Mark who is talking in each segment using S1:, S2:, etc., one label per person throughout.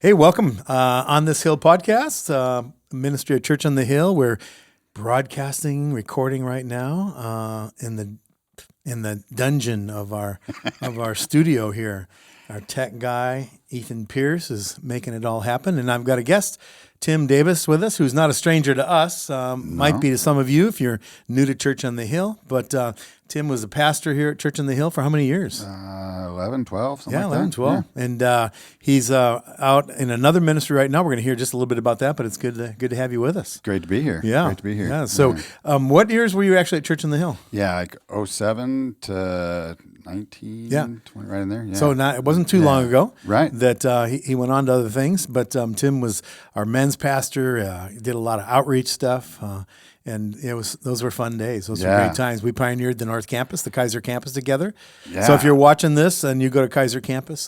S1: Hey, welcome on this Hill podcast, Ministry of Church on the Hill. We're broadcasting, recording right now in the dungeon of our studio here. Our tech guy Ethan Pierce is making it all happen, and I've got a guest, Tim Davis, with us, who's not a stranger to us. Might be to some of you if you're new to Church on the Hill, but Tim was a pastor here at Church on the Hill for how many years?
S2: 11, 12, something like
S1: 11,
S2: that.
S1: 12. Yeah. And he's out in another ministry right now. We're going to hear just a little bit about that, but it's good to have you with us.
S2: Great to be here.
S1: Yeah.
S2: Great to be here.
S1: Yeah. So what years were you actually at Church on the Hill?
S2: Yeah, like 07 to 19, 20, right in there. Yeah.
S1: So it wasn't too long ago
S2: that
S1: he went on to other things, but Tim was our men's pastor. He did a lot of outreach stuff. And those were fun days. Those were great times. We pioneered the North Campus, the Kaiser Campus together. Yeah. So if you're watching this and you go to Kaiser Campus,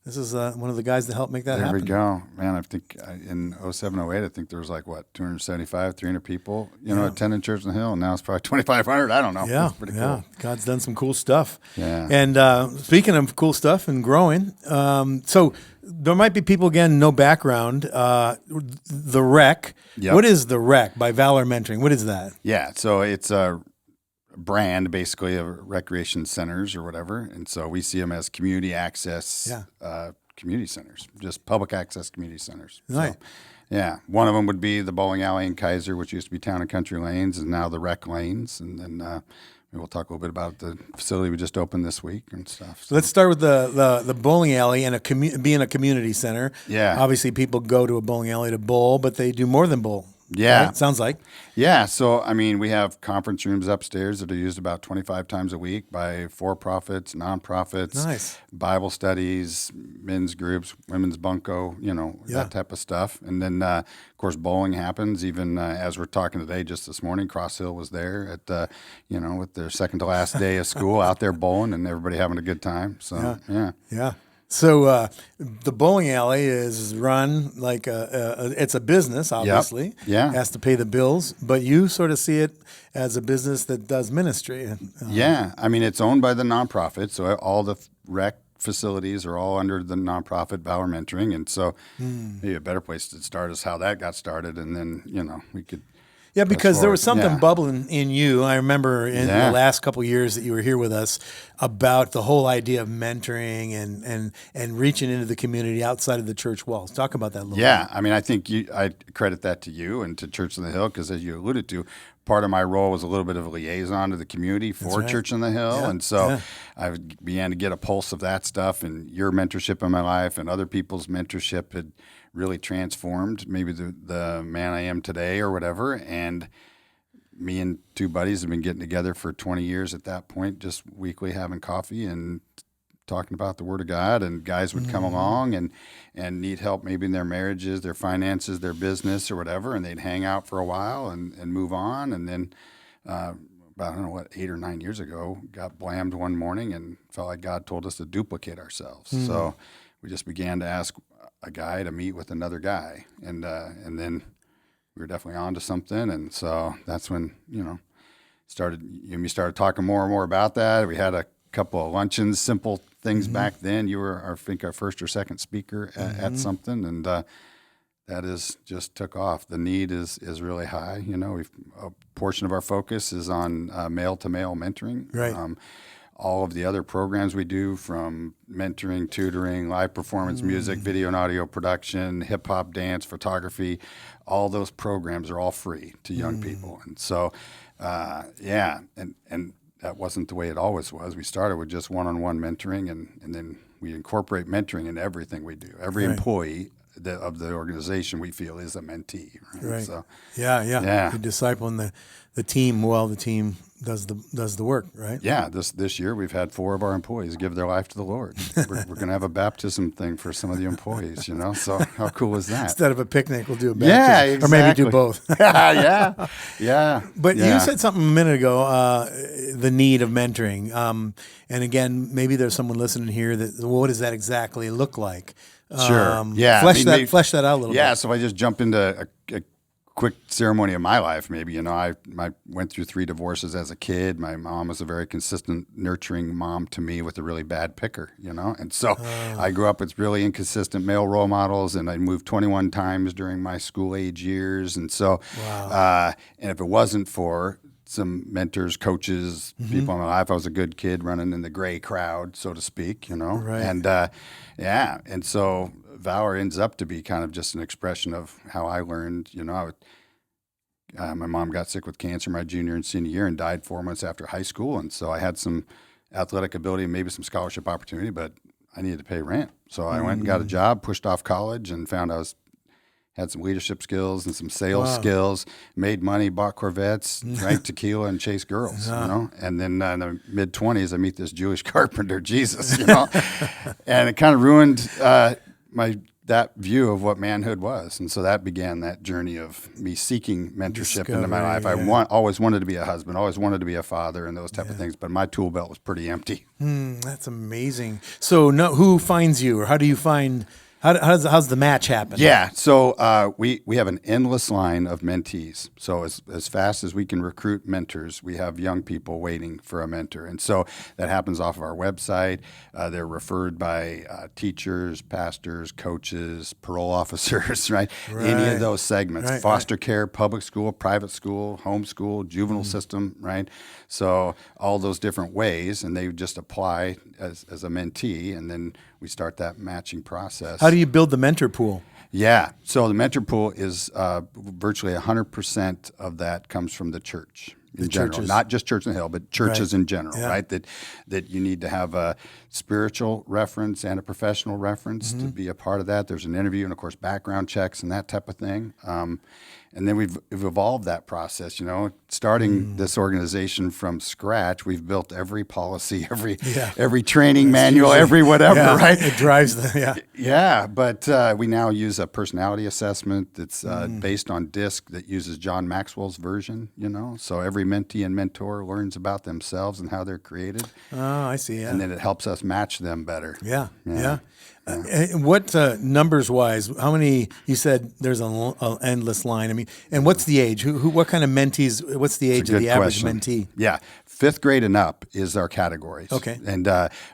S1: this is one of the guys that helped make that happen.
S2: There we go. Man, I think in 07, 08, I think there was 275, 300 people, attending Church on the Hill. And now it's probably 2,500. I don't know.
S1: Yeah.
S2: It's pretty cool.
S1: God's done some cool stuff.
S2: Yeah.
S1: And speaking of cool stuff and growing, so there might be people, again, no background. The Rec. Yep. What is the Rec by Valor Mentoring? What is that?
S2: Yeah. So it's a brand, basically, of recreation centers or whatever. And so we see them as community access community centers, just public access community centers.
S1: Right.
S2: So, yeah. One of them would be the bowling alley in Kaiser, which used to be Town and Country Lanes, and now the Rec Lanes. And then we'll talk a little bit about the facility we just opened this week and stuff. So.
S1: Let's start with the bowling alley and being a community center.
S2: Yeah.
S1: Obviously, people go to a bowling alley to bowl, but they do more than bowl.
S2: Yeah.
S1: Right? Sounds like.
S2: Yeah. So, we have conference rooms upstairs that are used about 25 times a week by for-profits, nonprofits,
S1: nice.
S2: Bible studies, men's groups, women's bunco, that type of stuff. And then, of course, bowling happens. Even as we're talking today, just this morning, Cross Hill was there at, with their second to last day of school out there bowling and everybody having a good time. So,
S1: Yeah. So the bowling alley is run like it's a business, obviously.
S2: Yep. Yeah.
S1: Has to pay the bills, but you sort of see it as a business that does ministry.
S2: Yeah. It's owned by the nonprofit, so all the rec facilities are all under the nonprofit Valor Mentoring, and so maybe a better place to start is how that got started, and then, we could...
S1: Yeah, because there was something bubbling in you. I remember in the last couple of years that you were here with us about the whole idea of mentoring and reaching into the community outside of the church walls. Talk about that a little bit.
S2: Yeah, I think I credit that to you and to Church on the Hill because, as you alluded to, part of my role was a little bit of a liaison to the community for Church on the Hill. Yeah. And so I began to get a pulse of that stuff, and your mentorship in my life and other people's mentorship had really transformed maybe the man I am today or whatever. And me and two buddies have been getting together for 20 years at that point, just weekly having coffee and talking about the Word of God. And guys would come along and need help maybe in their marriages, their finances, their business or whatever. And they'd hang out for a while and move on. And then about, 8 or 9 years ago, got blammed one morning and felt like God told us to duplicate ourselves. So we just began to ask a guy to meet with another guy, and then we were definitely on to something, and so that's when we started talking more and more about that. We had a couple of luncheons, simple things back then. You were, I think, our first or second speaker at something, and that is just took off. The need is really high. A portion of our focus is on male to male mentoring.
S1: Right.
S2: All of the other programs we do, from mentoring, tutoring, live performance music, video and audio production, hip-hop, dance, photography, all those programs are all free to young people. And so, and that wasn't the way it always was. We started with just one-on-one mentoring, and then we incorporate mentoring in everything we do. Every employee of the organization we feel is a mentee.
S1: Right.
S2: So,
S1: yeah. You're discipling the team while the team does the work, right?
S2: Yeah. This year we've had 4 of our employees give their life to the Lord. We're going to have a baptism thing for some of the employees, So how cool is that?
S1: Instead of a picnic, we'll do a baptism.
S2: Yeah, exactly.
S1: Or maybe do both.
S2: Yeah.
S1: But you said something a minute ago, the need of mentoring. And again, maybe there's someone listening here what does that exactly look like?
S2: Sure.
S1: Flesh that out a little bit.
S2: Yeah. So if I just jump into a quick ceremony of my life, maybe. You know, I went through 3 divorces as a kid. My mom was a very consistent, nurturing mom to me with a really bad picker, you know. And so I grew up with really inconsistent male role models, and I moved 21 times during my school age years. And so, and if it wasn't for some mentors, coaches, people in my life, I was a good kid running in the gray crowd, so to speak, you know.
S1: Right.
S2: And and so Valor ends up to be kind of just an expression of how I learned, you know. My mom got sick with cancer my junior and senior year and died 4 months after high school. And so I had some athletic ability and maybe some scholarship opportunity, but I needed to pay rent. So I went and got a job, pushed off college, and found had some leadership skills and some sales skills, made money, bought Corvettes, drank tequila, and chased girls, you know. And then in the mid-20s, I meet this Jewish carpenter, Jesus, you know. And it kind of ruined that view of what manhood was. And so that began that journey of me seeking mentorship into my life. I always wanted to be a husband, always wanted to be a father and those type of things, but my tool belt was pretty empty.
S1: That's amazing. So who finds you, or how do you find... How's the match happen?
S2: Yeah, so we have an endless line of mentees. So as fast as we can recruit mentors, we have young people waiting for a mentor. And so that happens off of our website. They're referred by teachers, pastors, coaches, parole officers, right? Any of those segments, foster care, public school, private school, homeschool, juvenile system, right? So all those different ways, and they just apply as a mentee, and then we start that matching process.
S1: How do you build the mentor pool?
S2: Yeah, so the mentor pool is virtually 100% of that comes from the church in general,
S1: churches.
S2: Not just Church on the Hill, but churches in general, right? That you need to have a spiritual reference and a professional reference to be a part of that. There's an interview and, of course, background checks and that type of thing. And then we've evolved that process, you know, starting this organization from scratch. We've built every policy, every training manual, every whatever, right?
S1: It drives the,
S2: but we now use a personality assessment that's based on DISC that uses John Maxwell's version, you know. So every mentee and mentor learns about themselves and how they're created.
S1: Oh, I see,
S2: And then it helps us match them better.
S1: Yeah. What numbers wise? How many? You said there's an endless line. I mean, and what's the age? What kind of mentees? What's the age of the average mentee?
S2: Yeah, 5th grade and up is our categories.
S1: Okay,
S2: and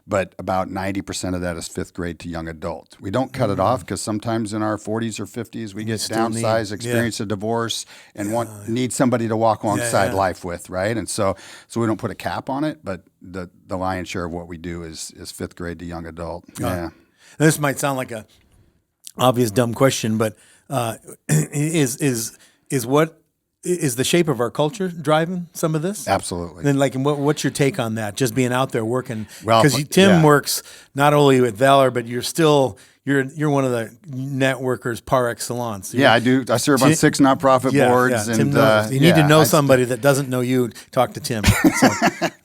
S2: but about 90% of that is 5th grade to young adult. We don't cut it off because sometimes in our 40s or 50s we get downsized, experience a divorce, and need somebody to walk alongside life with, right? And so we don't put a cap on it, but the lion's share of what we do is 5th grade to young adult. Yeah.
S1: This might sound like a obvious dumb question, but is the shape of our culture driving some of this?
S2: Absolutely.
S1: And what's your take on that? Just being out there working, because Tim works not only with Valor, but you're one of the networkers par excellence.
S2: I do. I serve on 6 nonprofit boards.
S1: Yeah.
S2: And
S1: you need to know somebody that doesn't know you. Talk to Tim.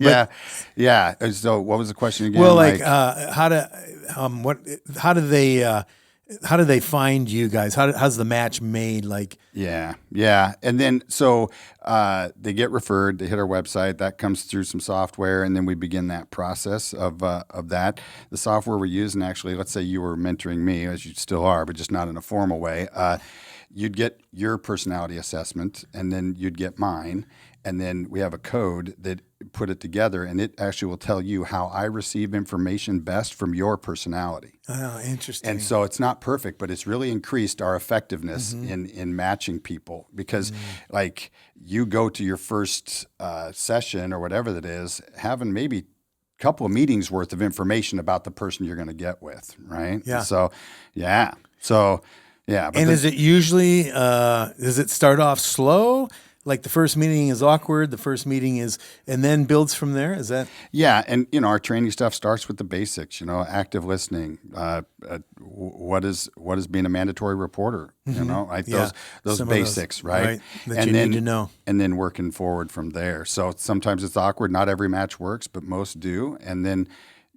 S1: So,
S2: So what was the question again?
S1: Well, how do they find you guys? How's the match made?
S2: And then so they get referred. They hit our website. That comes through some software, and then we begin that process of that. The software we're using, actually, let's say you were mentoring me, as you still are, but just not in a formal way. You'd get your personality assessment, and then you'd get mine. And then we have a code that put it together, and it actually will tell you how I receive information best from your personality.
S1: Oh, interesting.
S2: And so it's not perfect, but it's really increased our effectiveness in matching people, because like you go to your first session or whatever that is, having maybe a couple of meetings worth of information about the person you're going to get with, right?
S1: Yeah.
S2: And
S1: is it usually, does it start off slow? Like the first meeting is awkward, and then builds from there? Is that?
S2: Yeah, and our training stuff starts with the basics, active listening, what is being a mandatory reporter, like those basics, right?
S1: That you need to know.
S2: And then working forward from there. So sometimes it's awkward, not every match works, but most do. And then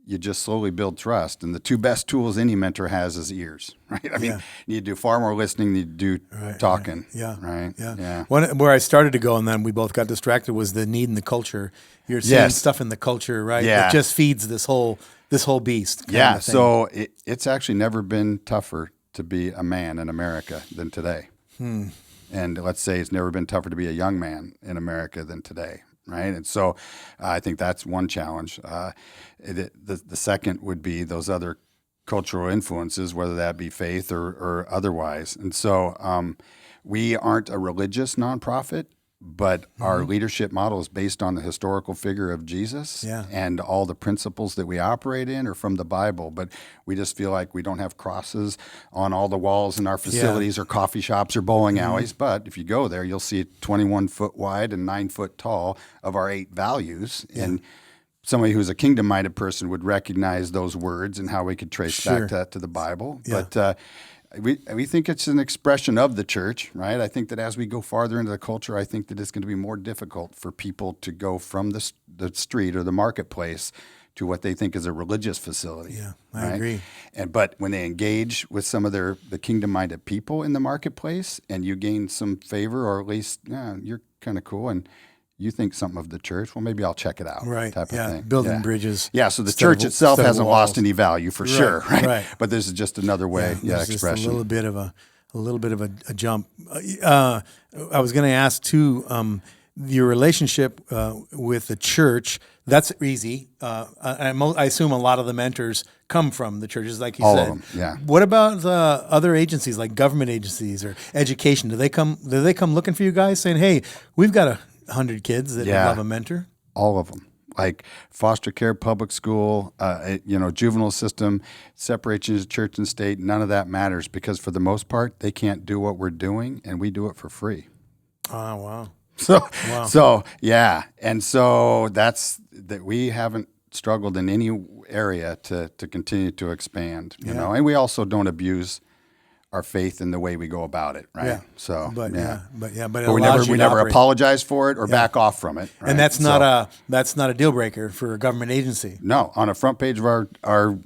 S2: you just slowly build trust. And the 2 best tools any mentor has is ears, right? I mean, you need to do far more listening than you do talking, right?
S1: Yeah. Where I started to go, and then we both got distracted, was the need in the culture. You're seeing stuff in the culture, right?
S2: Yeah.
S1: That just feeds this whole beast.
S2: Yeah, so it's actually never been tougher to be a man in America than today. And let's say it's never been tougher to be a young man in America than today, right? And so I think that's one challenge. The second would be those other cultural influences, whether that be faith or otherwise. And so we aren't a religious nonprofit, but our leadership model is based on the historical figure of Jesus, and all the principles that we operate in are from the Bible. But we just feel like we don't have crosses on all the walls in our facilities or coffee shops or bowling alleys. But if you go there, you'll see 21 foot wide and 9 foot tall of our 8 values. And somebody who's a kingdom-minded person would recognize those words and how we could trace back to the Bible. But we think it's an expression of the church, right? I think that as we go farther into the culture, I think that it's going to be more difficult for people to go from the street or the marketplace to what they think is a religious facility.
S1: Yeah, I agree.
S2: But when they engage with some of the kingdom-minded people in the marketplace, and you gain some favor, or at least you're kind of cool, and you think something of the church, well, maybe I'll check it out,
S1: right?
S2: Type of thing.
S1: Building bridges.
S2: Yeah, so the church itself hasn't lost any value for sure, right?
S1: Right.
S2: But this is just another way, expression.
S1: Just a little bit of a jump. I was going to ask too, your relationship with the church. That's easy. I assume a lot of the mentors come from the churches, like you
S2: All
S1: said.
S2: of them, yeah.
S1: What about other agencies, like government agencies or education? Do they come looking for you guys, saying, "Hey, we've got 100 kids that love a mentor"?
S2: All of them, like foster care, public school, juvenile system, separations of church and state. None of that matters, because for the most part, they can't do what we're doing, and we do it for free.
S1: Oh, wow.
S2: So yeah, and so that's that. We haven't struggled in any area to continue to expand, you know, and we also don't abuse our faith in the way we go about it, right?
S1: Yeah.
S2: So,
S1: but
S2: we never apologize for it or back off from it, right?
S1: And that's not a deal breaker for a government agency.
S2: No, on the front page of our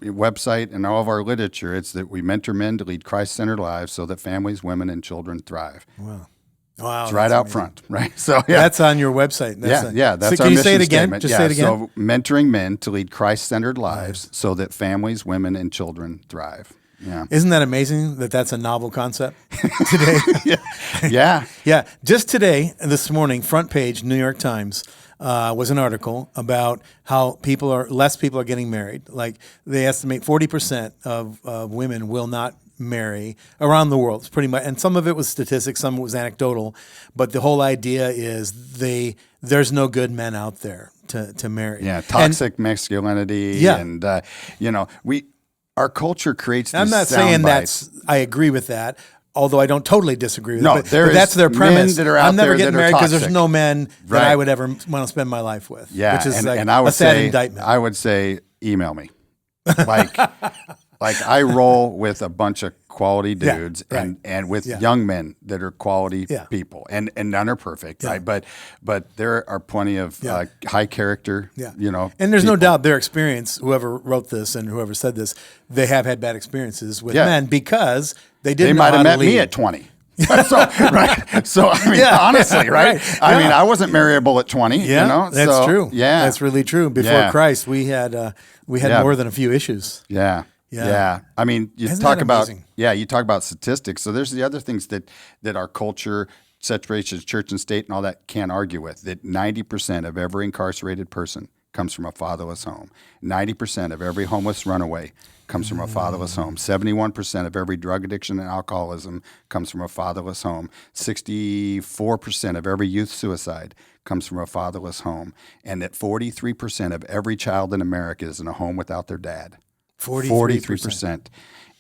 S2: website and all of our literature, it's that we mentor men to lead Christ-centered lives so that families, women, and children thrive.
S1: Wow,
S2: it's right out front, right? So
S1: that's on your website.
S2: That's
S1: so
S2: our
S1: can you
S2: mission
S1: say it again?
S2: statement.
S1: Just say it again.
S2: So mentoring men to lead Christ-centered lives so that families, women, and children thrive. Yeah.
S1: Isn't that amazing that that's a novel concept today?
S2: Yeah.
S1: Just today, this morning, front page, New York Times, was an article about how less people are getting married. Like they estimate 40% of women will not marry around the world. It's pretty much, and some of it was statistics, some of it was anecdotal, but the whole idea is there's no good men out there to marry.
S2: Yeah, toxic masculinity.
S1: Yeah.
S2: And our culture creates these
S1: I'm not saying I agree with that, although I don't totally disagree with it. But that's their premise.
S2: Men that are out
S1: I'm never
S2: there
S1: getting
S2: that are
S1: married because
S2: toxic.
S1: there's no men that I would ever want to spend my life with.
S2: Yeah,
S1: which is
S2: and I would
S1: a sad
S2: say,
S1: indictment.
S2: I would say email me. Like I roll with a bunch of quality dudes and with young men that are quality people, and none are perfect, right? But there are plenty of high character,
S1: and there's no doubt their experience, whoever wrote this and whoever said this, they have had bad experiences with men because they didn't know how to lead.
S2: They might have met me at 20. So I mean, honestly, right? I mean, I wasn't marriable at 20.
S1: Yeah, that's true.
S2: Yeah,
S1: that's really true. Before Christ, we had more than a few issues.
S2: Yeah. I mean, you
S1: Isn't
S2: talk
S1: that
S2: about
S1: amazing?
S2: you talk about statistics. So there's the other things that our culture, separation of church and state, and all that can't argue with. That 90% of every incarcerated person comes from a fatherless home. 90% of every homeless runaway comes from a fatherless home. 71% of every drug addiction and alcoholism comes from a fatherless home. 64% of every youth suicide comes from a fatherless home, and that 43% of every child in America is in a home without their dad. 43%.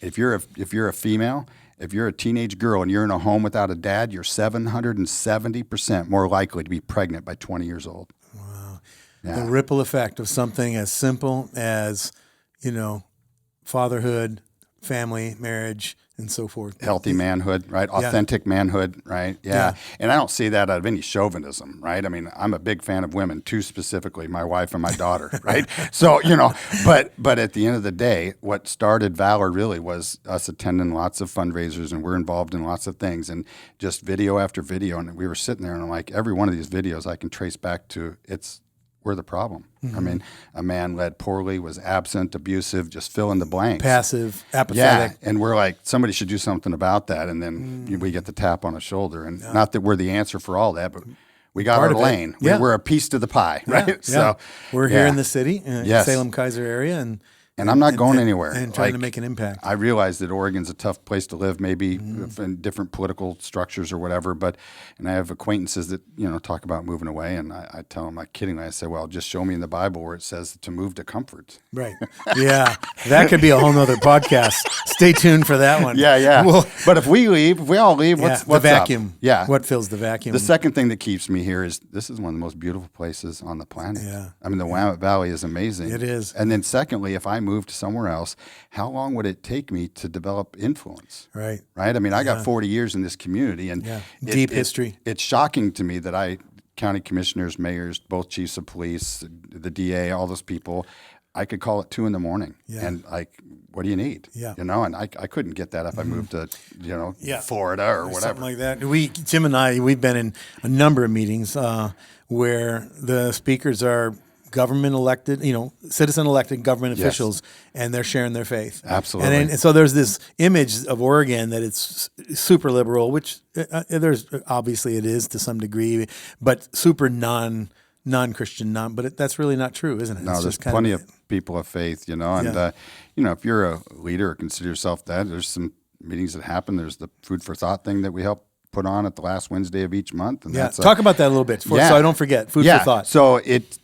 S2: If you're a female, if you're a teenage girl and you're in a home without a dad, you're 770% more likely to be pregnant by 20 years old.
S1: Wow.
S2: Yeah.
S1: The ripple effect of something as simple as, fatherhood, family, marriage, and so forth.
S2: Healthy manhood, right? Authentic manhood, right? Yeah. And I don't see that out of any chauvinism, right? I mean, I'm a big fan of women, two specifically, my wife and my daughter, right? So, but at the end of the day, what started Valor really was us attending lots of fundraisers, and we're involved in lots of things, and just video after video. And we were sitting there, and I'm like, every one of these videos I can trace back to we're the problem. I mean, a man led poorly, was absent, abusive, just fill in the blanks.
S1: Passive, apathetic.
S2: Yeah, and we're like, somebody should do something about that, and then we get the tap on the shoulder. And not that we're the answer for all that, but we got
S1: Part
S2: our
S1: of it.
S2: lane.
S1: Yeah.
S2: We're a piece to the pie, right?
S1: Yeah.
S2: So
S1: we're here in the city,
S2: Yes.
S1: Salem Kaiser area,
S2: and I'm not going anywhere.
S1: And trying to make an impact.
S2: I realize that Oregon's a tough place to live, maybe in different political structures or whatever. And I have acquaintances that talk about moving away, and I tell them, like kiddingly, I say, well, just show me in the Bible where it says to move to comfort.
S1: Right. Yeah, that could be a whole nother podcast. Stay tuned for that one.
S2: Yeah.
S1: Well,
S2: but if we all leave, what's
S1: the vacuum?
S2: Up? Yeah.
S1: What fills the vacuum?
S2: The second thing that keeps me here is this is one of the most beautiful places on the planet.
S1: Yeah.
S2: I mean, the Willamette Valley is amazing.
S1: It is.
S2: And then secondly, if I moved somewhere else, how long would it take me to develop influence?
S1: Right.
S2: I mean, I got 40 years in this community, and
S1: deep history.
S2: It's shocking to me that county commissioners, mayors, both chiefs of police, the DA, all those people, I could call at 2 a.m. and what do you need?
S1: Yeah.
S2: And I couldn't get that if I moved to, Florida or whatever.
S1: Something like that. Jim and I, we've been in a number of meetings where the speakers are government elected, citizen elected government officials, and they're sharing their faith.
S2: Absolutely.
S1: And so there's this image of Oregon that it's super liberal, which there's obviously it is to some degree, but super non-Christian, but that's really not true, isn't it?
S2: No, there's plenty of people of faith, and if you're a leader or consider yourself that, there's some meetings that happen. There's the Food for Thought thing that we help put on at the last Wednesday of each month. And
S1: talk about that a little bit so I don't forget. Food for Thought.
S2: So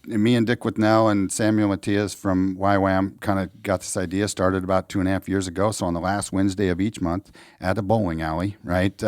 S2: me and Dick Whitnell and Samuel Matias from YWAM kind of got this idea started about 2.5 years ago. So on the last Wednesday of each month at a bowling alley, right,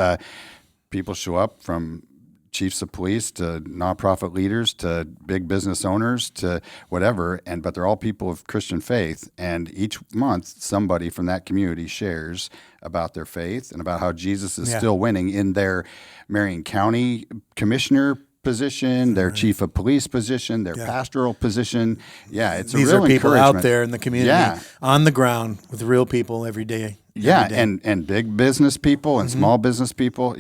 S2: people show up from chiefs of police to nonprofit leaders to big business owners to whatever, but they're all people of Christian faith. And each month, somebody from that community shares about their faith and about how Jesus is still winning in their Marion County commissioner position, their chief of police position, their pastoral position. Yeah, it's
S1: These
S2: a real
S1: are people
S2: encouragement.
S1: out there in the community, on the ground with real people every day.
S2: Yeah, and big business people and small business people.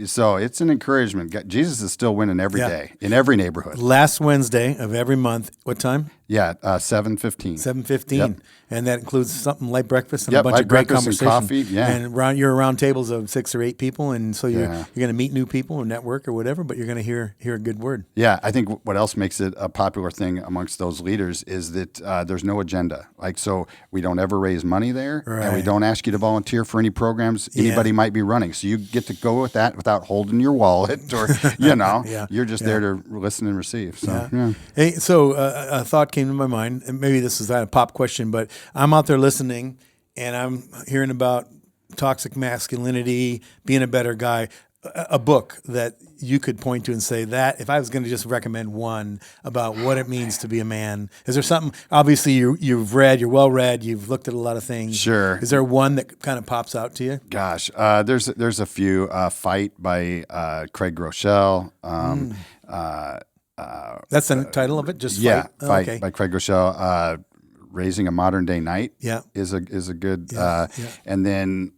S2: So it's an encouragement. Jesus is still winning every day in every neighborhood.
S1: Last Wednesday of every month. What time?
S2: 7:15.
S1: 7:15,
S2: Yep.
S1: And that includes something light breakfast and a bunch
S2: light
S1: of great
S2: breakfast
S1: conversation.
S2: and coffee.
S1: And you're around tables of 6 or 8 people, and so you're going to meet new people or network or whatever, but you're going to hear a good word.
S2: Yeah, I think what else makes it a popular thing amongst those leaders is that there's no agenda. So we don't ever raise money there, and we don't ask you to volunteer for any programs anybody might be running. So you get to go with that without holding your wallet or, you're just there to listen and receive. So,
S1: Hey, so a thought came to my mind, and maybe this is not a pop question, but I'm out there listening, and I'm hearing about toxic masculinity, being a better guy. A book that you could point to and say that if I was going to just recommend one about what it means to be a man, is there something? Obviously, you've read, you're well read, you've looked at a lot of things.
S2: Sure.
S1: Is there one that kind of pops out to you?
S2: Gosh, there's a few. Fight by Craig Groeschel.
S1: That's the title of it. Just
S2: Fight.
S1: Fight.
S2: Fight by Craig Groeschel. Raising a Modern Day Knight. Is a good. And then.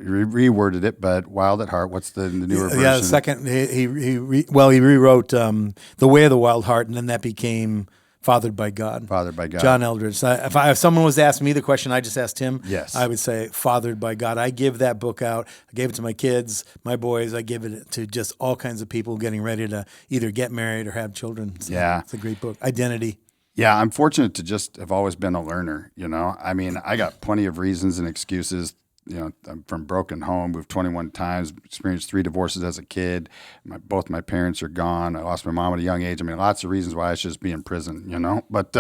S2: Reworded it, but Wild at Heart. What's the newer version?
S1: Yeah, the second he rewrote The Way of the Wild Heart, and then that became Fathered by God.
S2: Fathered by God.
S1: John Eldredge. If someone was asking me the question I just asked him,
S2: yes,
S1: I would say Fathered by God. I give that book out. I gave it to my kids, my boys. I give it to just all kinds of people getting ready to either get married or have children. So it's a great book. Identity.
S2: Yeah, I'm fortunate to just have always been a learner. I mean, I got plenty of reasons and excuses. I'm from broken home, moved 21 times, experienced 3 divorces as a kid. Both my parents are gone. I lost my mom at a young age. I mean, lots of reasons why I should just be in prison, But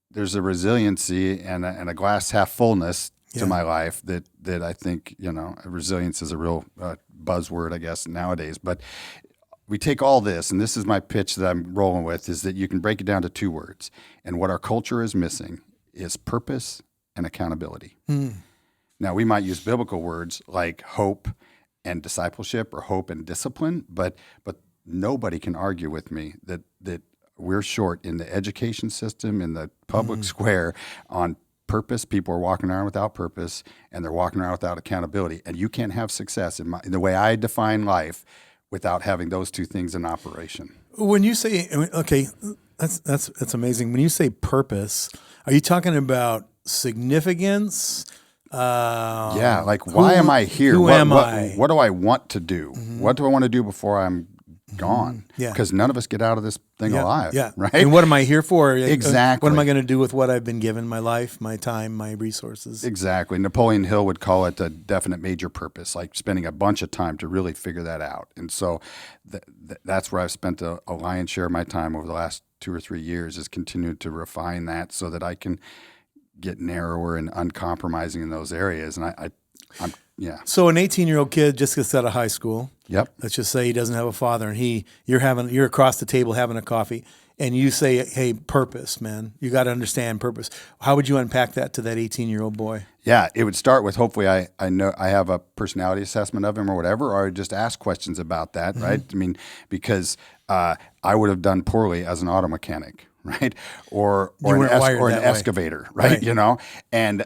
S2: there's a resiliency and a glass half fullness to my life that I think, resilience is a real buzzword, I guess, nowadays. But we take all this, and this is my pitch that I'm rolling with, is that you can break it down to 2 words. And what our culture is missing is purpose and accountability. Now, we might use biblical words like hope and discipleship or hope and discipline, but nobody can argue with me that we're short in the education system, in the public square on purpose. People are walking around without purpose, and they're walking around without accountability. And you can't have success in the way I define life without having those 2 things in operation.
S1: When you say, okay, that's amazing. When you say purpose, are you talking about significance?
S2: Yeah, like why am I here?
S1: Who am I?
S2: What do I want to do? What do I want to do before I'm gone?
S1: Yeah.
S2: Because none of us get out of this thing alive.
S1: Yeah.
S2: Right.
S1: And what am I here for?
S2: Exactly.
S1: What am I going to do with what I've been given? My life, my time, my resources.
S2: Exactly. Napoleon Hill would call it a definite major purpose, like spending a bunch of time to really figure that out. And so that's where I've spent a lion's share of my time over the last 2 or 3 years, is continuing to refine that so that I can get narrower and uncompromising in those areas. And I'm
S1: So an 18-year-old kid just gets out of high school.
S2: Yep.
S1: Let's just say he doesn't have a father, and you're across the table having a coffee, and you say, "Hey, purpose, man. You got to understand purpose." How would you unpack that to that 18-year-old boy?
S2: Yeah, it would start with, hopefully I know I have a personality assessment of him or whatever, or I just ask questions about that, right? I mean, because I would have done poorly as an auto mechanic, right? Or an excavator, right? You know, and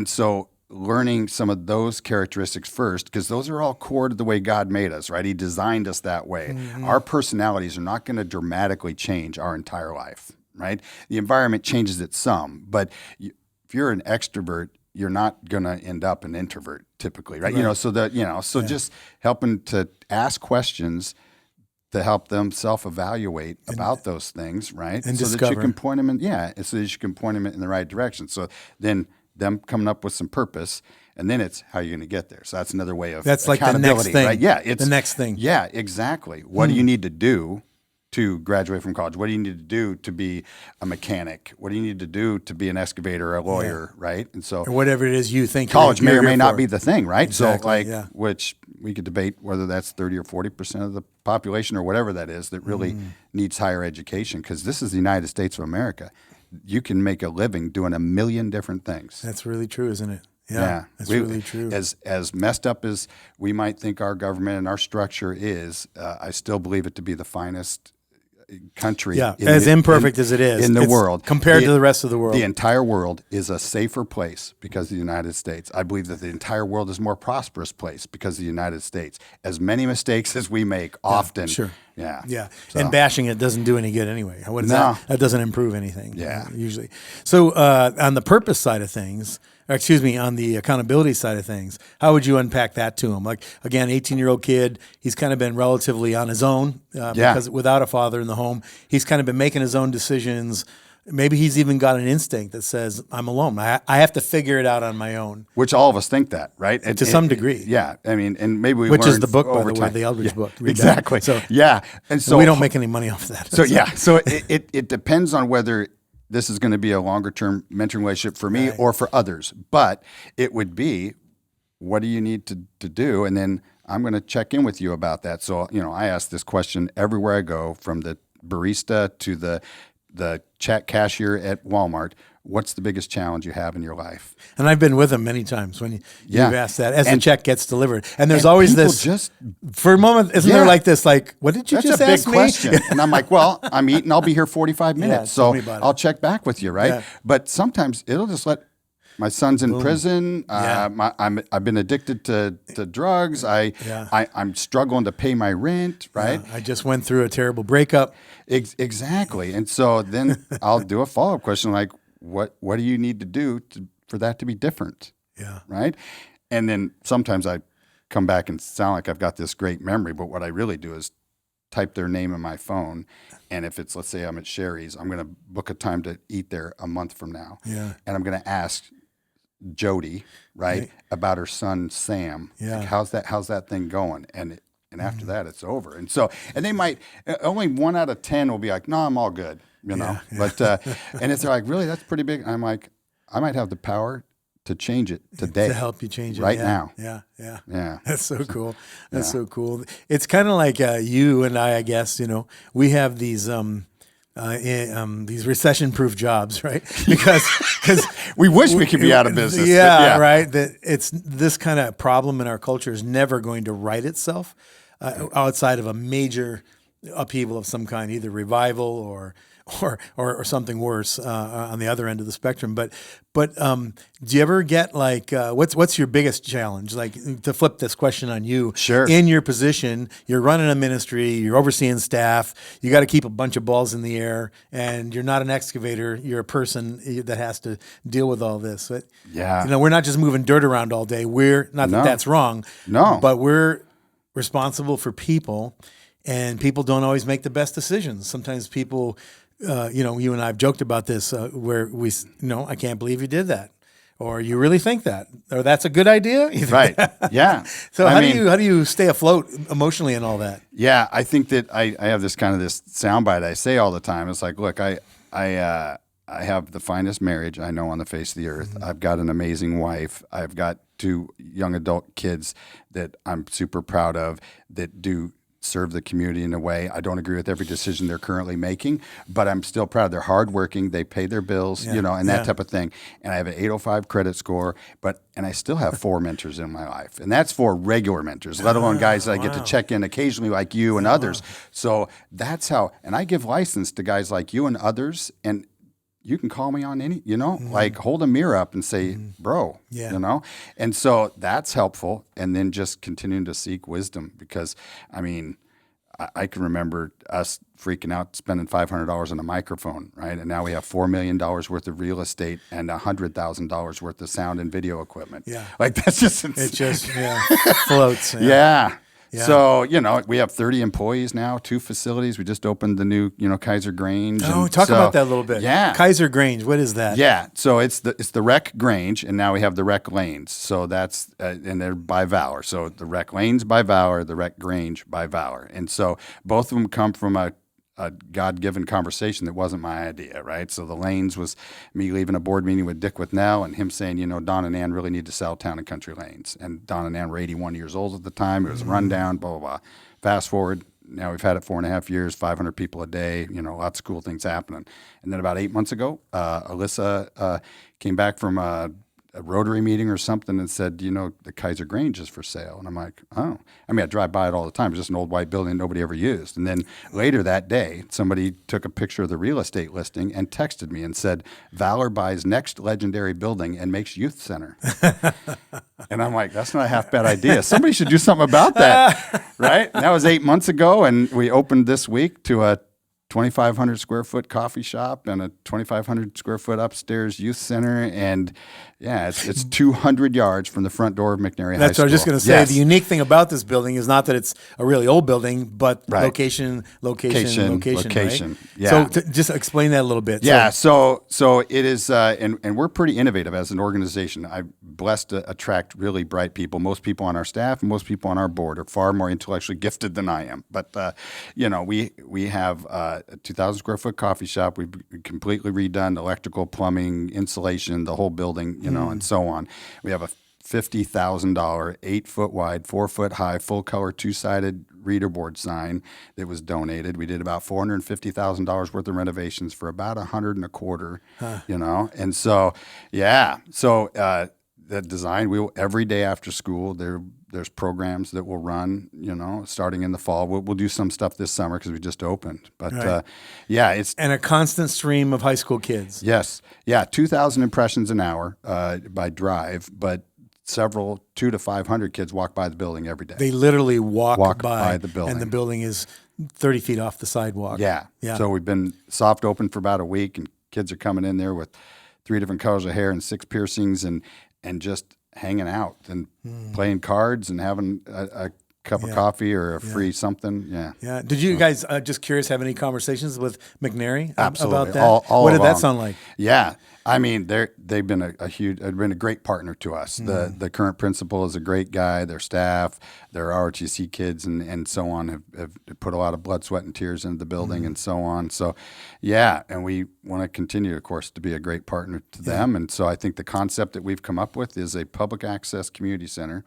S2: so learning some of those characteristics first, because those are all core to the way God made us, right? He designed us that way. Our personalities are not going to dramatically change our entire life, right? The environment changes it some, but if you're an extrovert, you're not going to end up an introvert typically, right? You know, so just helping to ask questions to help them self-evaluate about those things, right?
S1: And
S2: so
S1: discover.
S2: that you can point them so that you can point them in the right direction. So then them coming up with some purpose, and then it's how you're going to get there. So that's another way of
S1: That's like the next thing,
S2: right? Yeah, it's
S1: the next thing.
S2: Yeah, exactly. What do you need to do to graduate from college? What do you need to do to be a mechanic? What do you need to do to be an excavator or a lawyer, right? And so,
S1: or whatever it is you think
S2: college may or may not
S1: for.
S2: be the thing, right?
S1: Exactly,
S2: So, which we could debate whether that's 30 or 40% of the population or whatever that is that really needs higher education, because this is the United States of America. You can make a living doing a million different things.
S1: That's really true, isn't it? Yeah, that's really true.
S2: As messed up as we might think our government and our structure is, I still believe it to be the finest country.
S1: Yeah, as imperfect as it is
S2: in the world
S1: compared to the rest of the world.
S2: The entire world is a safer place because of the United States. I believe that the entire world is a more prosperous place because of the United States. As many mistakes as we make, often.
S1: Sure.
S2: Yeah.
S1: Yeah.
S2: So.
S1: And bashing it doesn't do any good anyway. What is that? That doesn't improve anything.
S2: Yeah.
S1: Usually. So on the purpose side of things, on the accountability side of things, how would you unpack that to him? Like, again, 18-year-old kid, he's kind of been relatively on his own because without a father in the home, he's kind of been making his own decisions. Maybe he's even got an instinct that says, I'm alone. I have to figure it out on my own.
S2: Which all of us think that, right?
S1: To some degree.
S2: Yeah. I mean, and maybe we
S1: Which
S2: learn
S1: is the book, by
S2: over
S1: the way,
S2: time.
S1: the Eldridge book. Read
S2: Exactly.
S1: that. So,
S2: yeah. And so
S1: we don't make any money off of that.
S2: So, So it depends on whether this is going to be a longer term mentoring relationship for me or for others. But it would be, what do you need to do? And then I'm going to check in with you about that. So, I ask this question everywhere I go, from the barista to the check cashier at Walmart. What's the biggest challenge you have in your life?
S1: And I've been with him many times when you've asked that as the check gets delivered. And there's
S2: and
S1: always this, for a moment, isn't there like this, like, what did you just ask me?
S2: That's a big question. And I'm like, well, I'm eating, I'll be here 45 minutes.
S1: tell
S2: So
S1: me about it.
S2: I'll check back with you, right?
S1: Yeah.
S2: But sometimes it'll just my son's in prison. I've been addicted to drugs. I'm struggling to pay my rent, right?
S1: I just went through a terrible breakup.
S2: Exactly. And so then I'll do a follow-up question like, what do you need to do for that to be different?
S1: Yeah.
S2: Right? And then sometimes I come back and sound like I've got this great memory, but what I really do is type their name in my phone. And if it's, let's say I'm at Sherry's, I'm going to book a time to eat there a month from now.
S1: Yeah.
S2: And I'm going to ask Jody, right, about her son, Sam.
S1: Yeah.
S2: Like, how's that thing going? And after that, it's over. And so, and they might, only 1 out of 10 will be like, no, I'm all good,
S1: Yeah.
S2: But, and if they're like, really, that's pretty big. I'm like, I might have the power to change it today.
S1: To help you change it.
S2: Right now.
S1: Yeah.
S2: Yeah.
S1: That's so cool. That's so cool. It's kind of like you and I guess, we have these recession-proof jobs, right? Because
S2: we wish we could be out of business.
S1: Yeah, right. That it's this kind of problem in our culture is never going to right itself outside of a major upheaval of some kind, either revival or something worse on the other end of the spectrum. But do you ever get like what's your biggest challenge? Like, to flip this question on you,
S2: Sure.
S1: in your position, you're running a ministry, you're overseeing staff, you got to keep a bunch of balls in the air, and you're not an excavator, you're a person that has to deal with all this. But,
S2: Yeah.
S1: we're not just moving dirt around all day. We're not that
S2: No.
S1: that's wrong.
S2: No.
S1: But we're responsible for people, and people don't always make the best decisions. Sometimes people, you and I have joked about this, where we, I can't believe you did that, or you really think that, or that's a good idea.
S2: Right. Yeah.
S1: So how do you stay afloat emotionally and all that?
S2: Yeah, I think that I have this soundbite I say all the time. It's like, look, I have the finest marriage I know on the face of the earth.
S1: Mm-hmm.
S2: I've got an amazing wife. I've got 2 young adult kids that I'm super proud of, that do serve the community in a way. I don't agree with every decision they're currently making, but I'm still proud. They're hardworking. They pay their bills, and that type of thing. And I have an 805 credit score, and I still have 4 mentors in my life. And that's 4 regular mentors, let alone guys that I get to check in occasionally like you and others. So that's how, and I give license to guys like you and others, and you can call me on any, like hold a mirror up and say, bro, and so that's helpful. And then just continuing to seek wisdom, because I can remember us freaking out, spending $500 on a microphone, right? And now we have $4 million worth of real estate and $100,000 worth of sound and video equipment.
S1: Yeah.
S2: Like, that's just
S1: It just floats.
S2: Yeah. So, we have 30 employees now, 2 facilities. We just opened the new, Kaiser Grange.
S1: Talk about that a little bit.
S2: Yeah.
S1: Kaiser Grange, what is that?
S2: Yeah. So it's the Rec Grange, and now we have the Rec Lanes. So that's, and they're by Valor. So the Rec Lanes by Valor, the Rec Grange by Valor. And so both of them come from a God-given conversation that wasn't my idea, right? So the Lanes was me leaving a board meeting with Dick Withnell and him saying, Don and Ann really need to sell Town and Country Lanes. And Don and Ann were 81 years old at the time. It was a rundown, blah, blah, blah. Fast forward, now we've had it 4.5 years, 500 people a day, lots of cool things happening. And then about 8 months ago, Alyssa came back from a Rotary meeting or something and said, the Kaiser Grange is for sale. And I'm like, oh. I drive by it all the time. It's just an old white building nobody ever used. And then later that day, somebody took a picture of the real estate listing and texted me and said, Valor buys next legendary building and makes youth center. And I'm like, that's not a half bad idea. Somebody should do something about that, right? And that was 8 months ago, and we opened this week to a 2,500 square foot coffee shop and a 2,500 square foot upstairs youth center. And it's 200 yards from the front door of McNary High School.
S1: That's what I was just going to say.
S2: Yes.
S1: The unique thing about this building is not that it's a really old building, but
S2: Right.
S1: location. Right?
S2: Yeah.
S1: So just explain that a little bit.
S2: Yeah. So it is, and we're pretty innovative as an organization. I'm blessed to attract really bright people. Most people on our staff and most people on our board are far more intellectually gifted than I am. But, we have a 2,000 square foot coffee shop. We've completely redone electrical, plumbing, insulation, the whole building, and so on. We have a $50,000, 8 foot wide, 4 foot high, full color, 2-sided reader board sign that was donated. We did about $450,000 worth of renovations for about $125, and so, that design, every day after school, there's programs that we'll run, starting in the fall. We'll do some stuff this summer because we just opened. But
S1: Right.
S2: It's
S1: And a constant stream of high school kids.
S2: yes, 2,000 impressions an hour by drive, but several 200 to 500 kids walk by the building every day.
S1: They literally walk
S2: by the building.
S1: and the building is 30 feet off the sidewalk.
S2: Yeah.
S1: Yeah.
S2: So we've been soft open for about a week, and kids are coming in there with 3 different colors of hair and 6 piercings and just hanging out and playing cards and having a cup of coffee or a free something. Yeah.
S1: Yeah. Did you guys, just curious, have any conversations with McNary
S2: Absolutely.
S1: about that?
S2: All
S1: What did
S2: along.
S1: that sound like?
S2: Yeah. They've been a great partner to us. The current principal is a great guy. Their staff, their ROTC kids, and so on have put a lot of blood, sweat, and tears into the building, and so on. So, and we want to continue, of course, to be a great partner to them. And so I think the concept that we've come up with is a public access community center.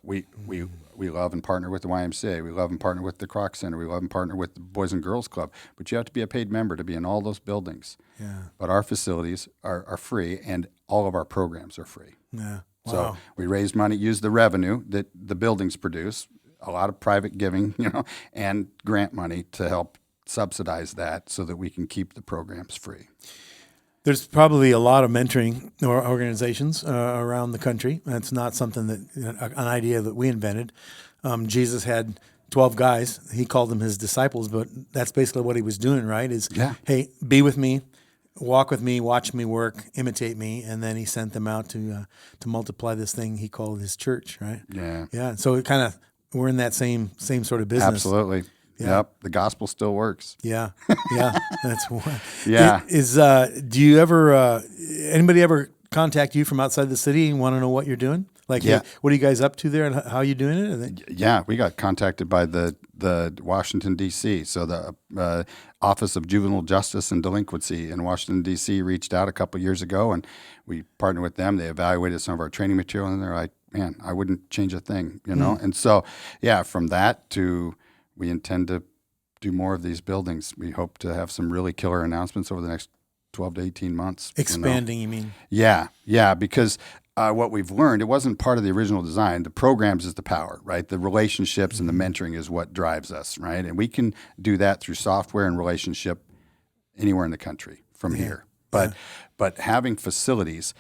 S2: We love and partner with the YMCA. We love and partner with the Croc Center. We love and partner with the Boys and Girls Club. But you have to be a paid member to be in all those buildings.
S1: Yeah.
S2: But our facilities are free, and all of our programs are free.
S1: Yeah. Wow.
S2: So we raise money, use the revenue that the buildings produce, a lot of private giving, and grant money to help subsidize that so that we can keep the programs free.
S1: There's probably a lot of mentoring organizations around the country. That's not something that an idea that we invented. Jesus had 12 guys. He called them his disciples, but that's basically what he was doing, right? Hey, be with me, walk with me, watch me work, imitate me, and then he sent them out to multiply this thing he called his church, right?
S2: Yeah.
S1: Yeah. So it kind of we're in that same sort of business.
S2: Absolutely.
S1: Yeah.
S2: Yep. The gospel still works.
S1: Yeah. Yeah. That's one.
S2: Yeah.
S1: Do you ever anybody ever contact you from outside the city and want to know what you're doing? Like,
S2: Yeah.
S1: hey, what are you guys up to there and how are you doing it?
S2: Yeah, we got contacted by the Washington, D.C. So the Office of Juvenile Justice and Delinquency in Washington, D.C. reached out a couple years ago, and we partnered with them. They evaluated some of our training material, and they're like, man, I wouldn't change a thing, you know? And so, yeah, from that to we intend to do more of these buildings. We hope to have some really killer announcements over the next 12 to 18 months.
S1: Expanding, you mean?
S2: Yeah, because what we've learned, it wasn't part of the original design. The programs is the power, right? The relationships and the mentoring is what drives us, right? And we can do that through software and relationship anywhere in the country from here. But having facilities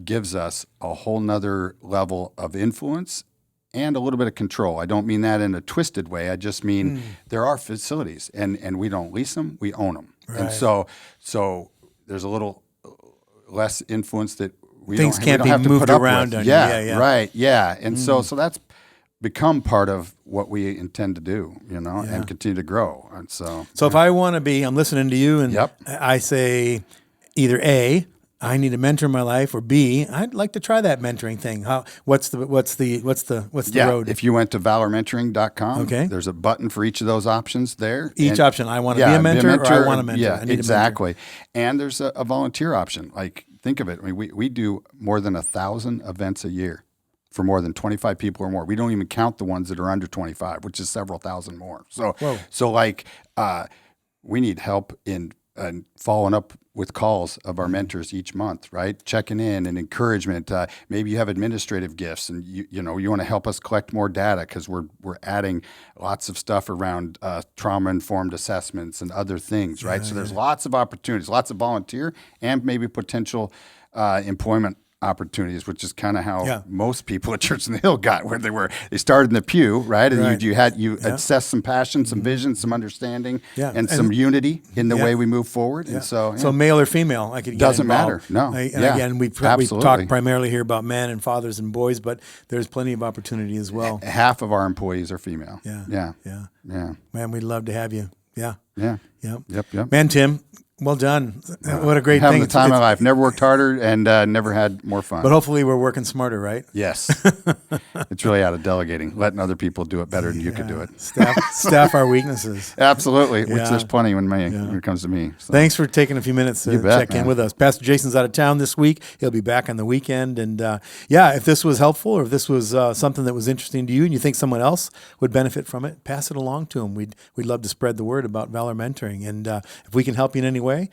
S2: gives us a whole nother level of influence and a little bit of control. I don't mean that in a twisted way. I just mean there are facilities, and we don't lease them, we own them.
S1: Right.
S2: And so there's a little less influence that we
S1: Things
S2: don't
S1: can't
S2: we don't
S1: be
S2: have to
S1: moved
S2: put up
S1: around
S2: with.
S1: on you.
S2: Yeah, right, yeah. And so that's become part of what we intend to do, and continue to grow. And so
S1: if I want to be, I'm listening to you, and
S2: Yep.
S1: I say either A, I need a mentor in my life, or B, I'd like to try that mentoring thing. What's the road?
S2: If you went to valormentoring.com,
S1: Okay.
S2: there's a button for each of those options there.
S1: Each option, I want to be a mentor, or I want a mentor.
S2: Yeah,
S1: I need
S2: exactly. And there's a volunteer option. Like, think of it. I mean, we do more than 1,000 events a year for more than 25 people or more. We don't even count the ones that are under 25, which is several thousand more. So, we need help in following up with calls of our mentors each month, right? Checking in and encouragement. Maybe you have administrative gifts, and you want to help us collect more data because we're adding lots of stuff around trauma-informed assessments and other things, right? So there's lots of opportunities, lots of volunteer and maybe potential employment opportunities, which is kind of how most people at Church on the Hill got where they started in the pew, right? And you assessed some passion, some vision, some understanding, and some unity in the way we move forward. And so
S1: male or female, I could get
S2: doesn't
S1: involved.
S2: matter. No.
S1: Again, we talk primarily here about men and fathers and boys, but there's plenty of opportunity as well.
S2: Half of our employees are female.
S1: Yeah. Man, we'd love to have you. Yeah.
S2: Yep.
S1: Man, Tim, well done. What a great
S2: having
S1: thing.
S2: the time of my life. Never worked harder and never had more fun.
S1: But hopefully we're working smarter, right?
S2: Yes. It's really out of delegating, letting other people do it better than you could do it.
S1: Staff our weaknesses.
S2: Absolutely, which there's plenty when it comes to me. So.
S1: Thanks for taking a few minutes to check in with us. Pastor Jason's out of town this week. He'll be back on the weekend. And if this was helpful or if this was something that was interesting to you and you think someone else would benefit from it, pass it along to them. We'd love to spread the word about Valor Mentoring. And if we can help you in any way,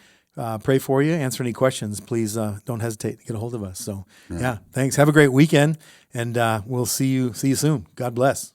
S1: pray for you, answer any questions, please don't hesitate to get a hold of us. So, thanks. Have a great weekend, and we'll see you soon. God bless.